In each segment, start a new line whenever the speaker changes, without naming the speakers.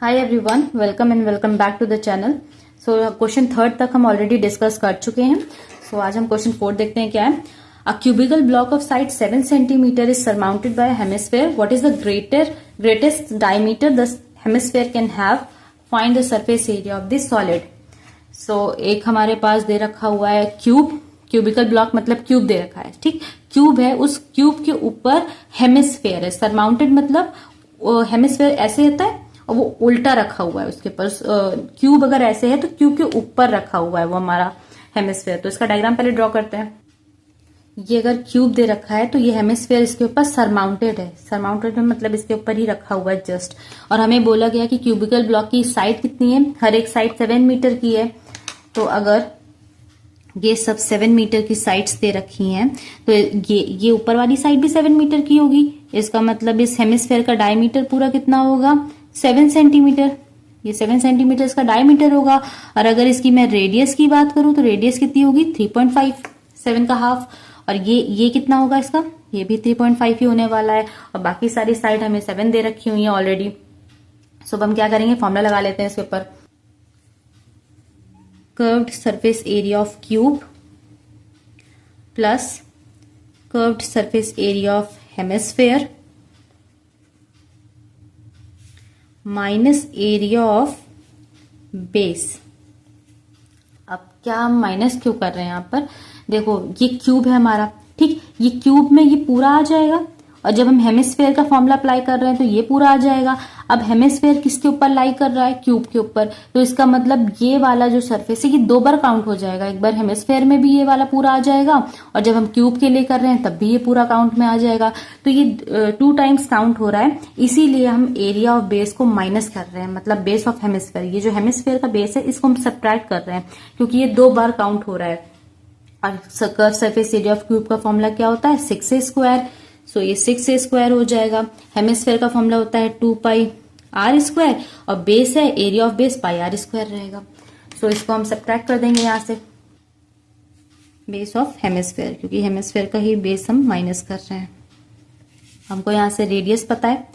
Hi everyone, welcome and welcome back to the channel. So question third तक हम already discuss कर चुके हैं। सो आज हम क्वेश्चन फोर्थ देखते हैं क्या है। A cubical block of side 7 centimetre is surmounted by hemisphere. What is the greatest diameter the hemisphere can have? Find the surface area of this solid. So एक हमारे पास दे रखा हुआ है क्यूबिकल ब्लॉक मतलब क्यूब दे रखा है, ठीक। क्यूब है, उस क्यूब के ऊपर हेमिस्फेयर है। सरमाउंटेड मतलब हेमिस्फेयर ऐसे होता है और वो उल्टा रखा हुआ है उसके ऊपर। क्यूब अगर ऐसे है तो क्यूब के ऊपर रखा हुआ है वो हमारा हेमिस्फेयर। तो इसका डायग्राम पहले ड्रॉ करते हैं। ये अगर क्यूब दे रखा है तो ये हेमिस्फेयर इसके ऊपर सरमाउंटेड है। सरमाउंटेड मतलब इसके ऊपर ही रखा हुआ है जस्ट। और हमें बोला गया कि क्यूबिकल ब्लॉक की साइड कितनी है, हर एक साइड 7 मीटर की है। तो अगर ये सब 7 मीटर की साइड्स दे रखी हैं तो ये ऊपर वाली साइड भी 7 मीटर की होगी। इसका मतलब इस हेमिस्फेयर का डायमीटर पूरा कितना होगा, 7 सेंटीमीटर। ये 7 सेंटीमीटर इसका डायमीटर होगा। और अगर इसकी मैं रेडियस की बात करूं तो रेडियस कितनी होगी, 3.5, 7 का हाफ। और ये कितना होगा इसका, ये भी 3.5 ही होने वाला है। और बाकी सारी साइड हमें 7 दे रखी हुई है ऑलरेडी। सो अब हम क्या करेंगे, फॉर्मूला लगा लेते हैं इसके ऊपर। Curved surface area of cube plus curved surface area of hemisphere minus area of base. अब क्या हम माइनस क्यों कर रहे हैं यहाँ पर, देखो ये क्यूब है हमारा, ठीक। ये क्यूब में ये पूरा आ जाएगा और जब हम हेमिस्फेयर का फॉर्मूला अप्लाई कर रहे हैं तो ये पूरा आ जाएगा। अब हेमिस्फेयर किसके ऊपर लाई कर रहा है, क्यूब के ऊपर। तो इसका मतलब ये वाला जो सरफेस है ये 2 बार काउंट हो जाएगा। एक बार हेमिस्फेयर में भी ये वाला पूरा आ जाएगा और जब हम क्यूब के लिए कर रहे हैं तब भी ये पूरा काउंट में आ जाएगा। तो ये 2 टाइम्स काउंट हो रहा है। इसीलिए हम एरिया ऑफ बेस को माइनस कर रहे हैं, मतलब बेस ऑफ हेमिस्फेयर। ये जो हेमिस्फेयर का बेस है इसको हम सब्ट्रैक्ट कर रहे हैं क्योंकि ये 2 बार काउंट हो रहा है। और curve surface area of cube का फॉर्मूला क्या होता है, 6a²। सो ये 6a² हो जाएगा। हेमिस्फेयर का फॉर्मूला होता है 2πr² और बेस है, एरिया ऑफ बेस πr² रहेगा। सो इसको हम सब्ट्रैक्ट कर देंगे यहां से, बेस ऑफ हेमिस्फेयर, क्योंकि हेमिस्फेयर का ही बेस हम माइनस कर रहे हैं। हमको यहां से रेडियस पता है,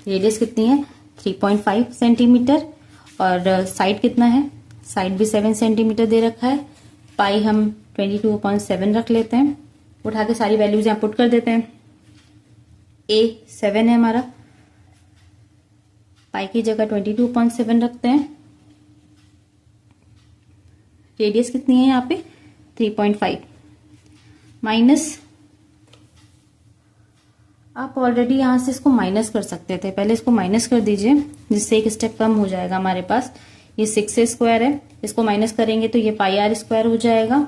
रेडियस कितनी है 3.5 सेंटीमीटर। और साइड कितना है, साइड भी 7 सेंटीमीटर दे रखा है। पाई हम 22.7 रख लेते हैं। उठा के सारी वैल्यूज यहां पुट कर देते हैं। a 7 है हमारा, पाई की जगह 22.7 रखते हैं। रेडियस कितनी है यहाँ पे 3.5 माइनस, आप ऑलरेडी यहां से इसको माइनस कर सकते थे, पहले इसको माइनस कर दीजिए जिससे एक स्टेप कम हो जाएगा हमारे पास। ये 6a² है, इसको माइनस करेंगे तो ये πr² हो जाएगा।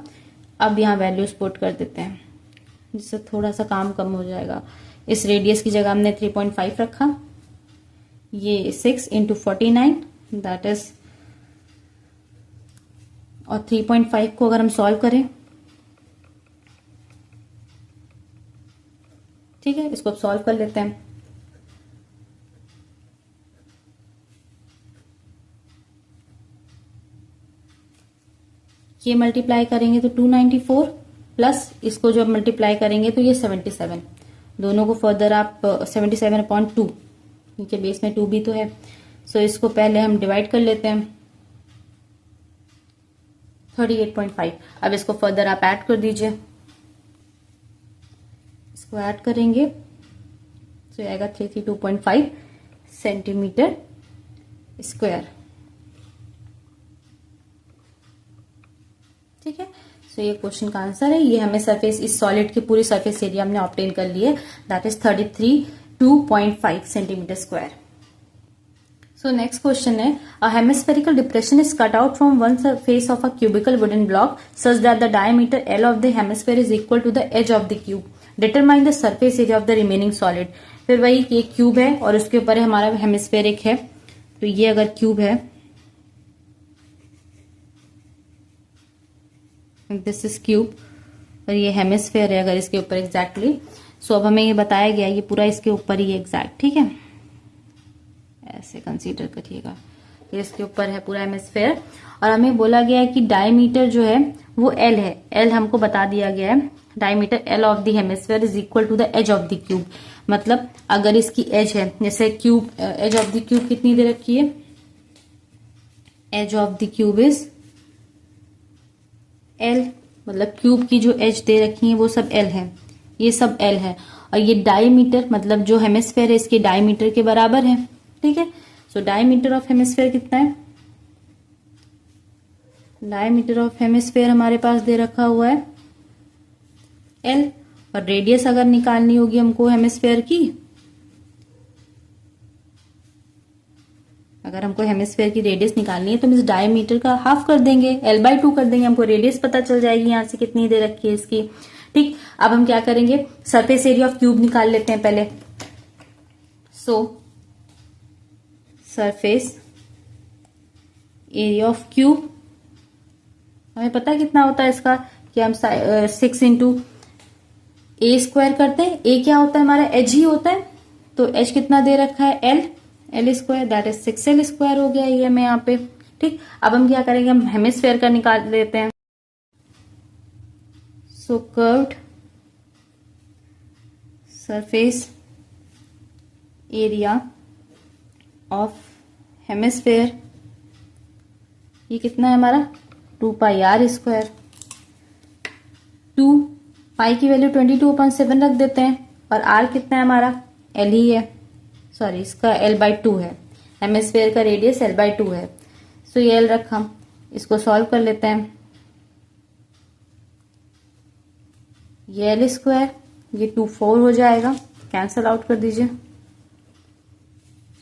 अब यहाँ वैल्यूज पुट कर देते हैं जिससे थोड़ा सा काम कम हो जाएगा। इस रेडियस की जगह हमने 3.5 रखा, ये 6 × 49 दैट इज, और 3.5 को अगर हम सॉल्व करें, ठीक है, इसको सॉल्व कर लेते हैं। ये मल्टीप्लाई करेंगे तो 294 प्लस इसको जब मल्टीप्लाई करेंगे तो ये 77। दोनों को फर्दर आप 77/2, नीचे बेस में 2 भी तो है। सो इसको पहले हम डिवाइड कर लेते हैं 38.5। अब इसको फर्दर आप ऐड कर दीजिए, इसको ऐड करेंगे तो आएगा 332.5 सेंटीमीटर स्क्वायर, ठीक है। सो ये क्वेश्चन का आंसर है। ये हमें सरफेस, इस सॉलिड की पूरी सरफेस एरिया हमने ऑब्टेन कर ली है, that is 33.5 centimetre square. So next question है, a hemispherical depression is cut out from one face of a cubical wooden block such that the diameter L of the hemisphere is equal to the edge of the cube. Determine the surface area of the remaining solid. फिर वही, ये cube है और उसके ऊपर हमारा hemispheric है। तो ये अगर क्यूब है, दिस इज क्यूब, और ये हेमिस्फेयर है अगर इसके ऊपर एग्जैक्टली। सो अब हमें ये बताया गया ये पूरा इसके ऊपर ही एग्जैक्ट, ठीक है, ऐसे कंसीडर करिएगा। ये इसके ऊपर है पूरा हेमिस्फेयर और हमें बोला गया है कि डायमीटर जो है वो L है। L हमको बता दिया गया है, diameter L of the hemisphere is equal to the edge of the cube. मतलब अगर इसकी एज है, जैसे cube, edge of the cube कितनी दे रखी है edge of the cube is L, मतलब क्यूब की जो एज दे रखी है वो सब एल है, ये सब एल है। और ये डायमीटर मतलब जो हेमिस्फेयर है इसके डायमीटर के बराबर है, ठीक है। सो डायमीटर ऑफ हेमिस्फेयर कितना है, डायमीटर ऑफ हेमिस्फेयर हमारे पास दे रखा हुआ है एल। और रेडियस अगर निकालनी होगी हमको हेमिस्फेयर की, अगर हमको हेमिस्फेयर की रेडियस निकालनी है तो हम इस डायमीटर का हाफ कर देंगे, L/2 कर देंगे, हमको रेडियस पता चल जाएगी यहां से कितनी दे रखी है इसकी, ठीक। अब हम क्या करेंगे, सरफेस एरिया ऑफ क्यूब निकाल लेते हैं पहले। सो सरफेस एरिया ऑफ क्यूब हमें पता है कितना होता है इसका, कि हम 6 इंटू ए स्क्वायर करते हैं। ए क्या होता है हमारा, एच ही होता है, तो एच कितना दे रखा है L square, that is 6L square हो गया ये हमें यहाँ पे, ठीक। अब हम क्या करेंगे, हम हेमिस्फेयर का निकाल लेते हैं। So curved surface area of hemisphere, ये कितना है हमारा 2πr स्क्वायर। 2 पाई की वैल्यू 22/7 रख देते हैं, और r कितना है हमारा l ही है, सॉरी इसका L/2 है, हेमिस्फेयर का रेडियस L/2 है। सो ये L रखा, इसको सॉल्व कर लेते हैं। ये L स्क्वायर, ये 2 4 हो जाएगा, कैंसल आउट कर दीजिए।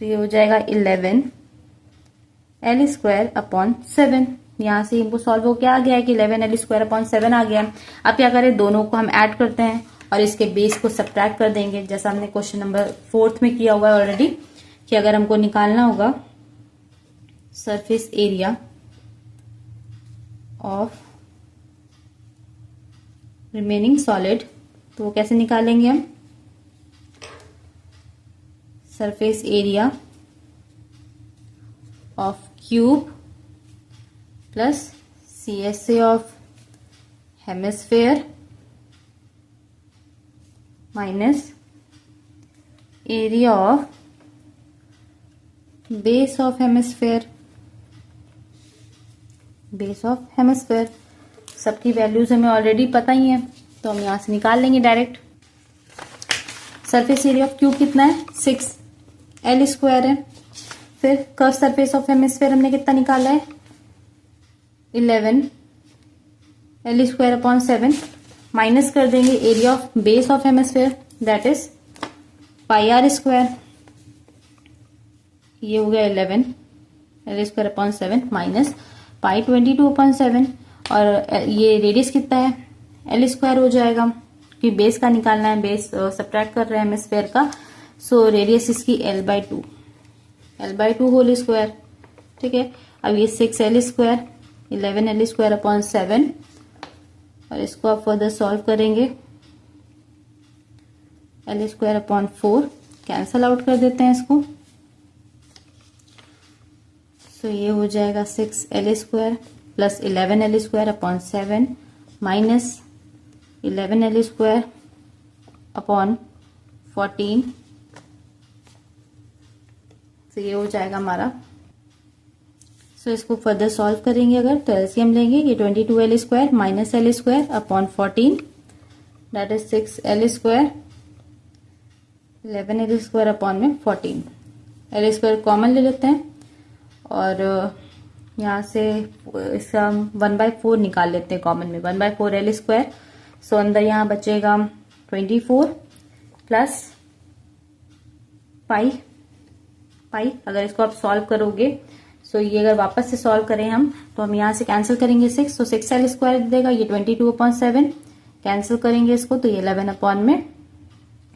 तो ये हो जाएगा 11L स्क्वायर अपॉन 7। यहां से इनको सॉल्व हो क्या आ गया है कि 11L स्क्वायर अपॉन 7 आ गया। अब क्या करें, दोनों को हम ऐड करते हैं और इसके बेस को सब्ट्रैक्ट कर देंगे, जैसा हमने क्वेश्चन नंबर 4 में किया हुआ है ऑलरेडी, कि अगर हमको निकालना होगा surface area of remaining solid, तो वो कैसे निकालेंगे हम, surface area of cube plus CSA of hemisphere minus area of base of hemisphere, base of hemisphere. सबकी वैल्यूज हमें ऑलरेडी पता ही है, तो हम यहां से निकाल लेंगे direct. Surface area of cube कितना है 6L स्क्वायर है, फिर कर्व सरफेस ऑफ हेमिस्फेयर हमने कितना निकाला है 11L स्क्वायर अपॉन 7, माइनस कर देंगे area of base of hemisphere that is πr square, ये हो गया 11L square upon 7 minus pi 22/7, और ये रेडियस कितना है L स्क्वायर हो जाएगा, कि बेस का निकालना है, बेस सब्ट्रैक्ट कर रहे हैं हेमिस्फेयर का। सो रेडियस इसकी L/2 होल स्क्वायर, ठीक है। अब ये 6L square 11L square upon 7, और इसको आप फर्दर सॉल्व करेंगे, L square upon 4, cancel out कर देते हैं इसको। सो ये हो जाएगा 6L square plus 11L square upon 7 minus 11L square upon 14। तो ये हो जाएगा हमारा। सो इसको फर्दर सॉल्व करेंगे अगर, तो एलसीएम लेंगे, ये 22L square minus L square upon 14 that is 6L square 11L square upon में 14। L स्क्वायर कॉमन ले लेते हैं, और यहाँ से इसका 1/4 निकाल लेते हैं कॉमन में, 1/4 L स्क्वायर। सो अंदर यहाँ बचेगा 24 प्लस पाई, अगर इसको आप सॉल्व करोगे, सो ये अगर वापस से सॉल्व करें हम, तो हम यहाँ से कैंसिल करेंगे 6, तो 6L स्क्वायर देगा, ये 22/7 कैंसिल करेंगे इसको, तो ये 11 अपॉन में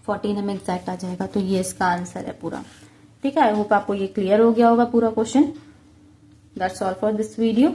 14 हमें एग्जैक्ट आ जाएगा। तो ये इसका आंसर है पूरा, ठीक है। आई होप आपको ये क्लियर हो गया होगा पूरा question. That's all for this video.